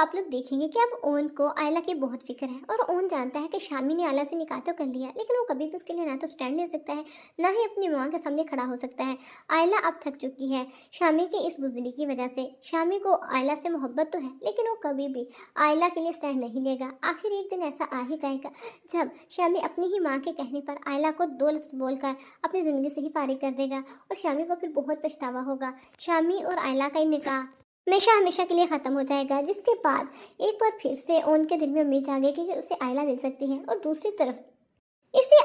आप लोग देखेंगे कि अब ओन को आयला की बहुत फिक्र है और ओन जानता है कि शामी ने आयला से निकाह तो कर लिया, लेकिन वो कभी भी उसके लिए ना तो स्टैंड ले सकता है, ना ही अपनी माँ के सामने खड़ा हो सकता है। आयला अब थक चुकी है शामी की इस बुजदिली की वजह से। शामी को आयला से मोहब्बत तो है, लेकिन वो कभी भी आयला के लिए स्टैंड नहीं लेगा। आखिर एक दिन ऐसा आ ही जाएगा जब शामी अपनी ही माँ के कहने पर आयला को 2 लफ्ज़ बोलकर अपनी ज़िंदगी से ही फारिग कर देगा और शामी को फिर बहुत पछतावा होगा। शामी और आयला का निकाह हमेशा हमेशा के लिए ख़त्म हो जाएगा, जिसके बाद एक बार फिर से ओन के दिल में उम्मीद जागेगी कि उसे आयला मिल सकती है। और दूसरी तरफ इसे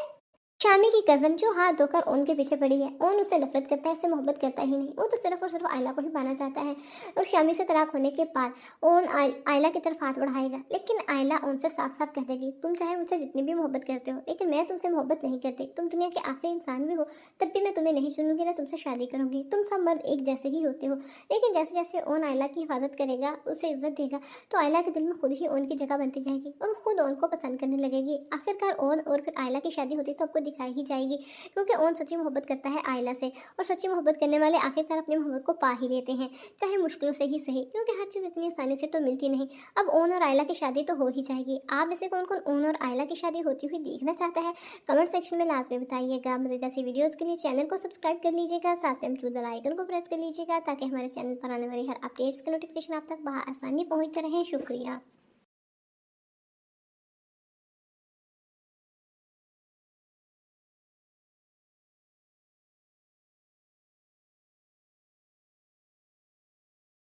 शामी की कज़न जो हाथ धोकर ओन के पीछे पड़ी है। ओन उससे नफरत करता है, उससे मोहब्बत करता ही नहीं, वो तो सिर्फ और सिर्फ आयला को ही पाना चाहता है। और शामी से तलाक होने के बाद ओन आयला की तरफ हाथ बढ़ाएगा, लेकिन आयला ओन से साफ साफ कह देगी, तुम चाहे मुझसे जितनी भी मोहब्बत करते हो, लेकिन मैं तुमसे मोहब्बत नहीं करती। तुम दुनिया के आखिरी इंसान भी हो, तब भी मैं तुम्हें नहीं चुनूंगी, ना तुमसे शादी करूंगी। तुम सब मर्द एक जैसे ही होते हो। लेकिन जैसे जैसे ओन आयला की हिफाजत करेगा, उसे इज्जत देगा, तो आयला के दिल में खुद ही ओन की जगह बनती जाएगी और खुद ओन को पसंद करने लगेगी। आखिरकार ओन और फिर आयला की शादी होती तो आपको दिखाई ही जाएगी, क्योंकि ओन सच्ची मोहब्बत करता है आयला से। और सच्ची मोहब्बत करने वाले आखिरकार अपनी मोहब्बत को पा ही लेते हैं, चाहे मुश्किलों से ही सही, क्योंकि हर चीज़ इतनी आसानी से तो मिलती नहीं। अब ओन और आयला की शादी तो हो ही जाएगी। आप में से कौन कौन ओन और आयला की शादी होती हुई देखना चाहता है, कमेंट सेक्शन में लाजमी बताइएगा। मज़ीद ऐसी वीडियोज़ के लिए चैनल को सब्सक्राइब कर लीजिएगा, साथ में मौजूद बेल आइकन को प्रेस कर लीजिएगा, ताकि हमारे चैनल पर आने वाली हर अपडेट्स की नोटिफिकेशन आप तक बआसानी पहुँचते रहें। शुक्रिया।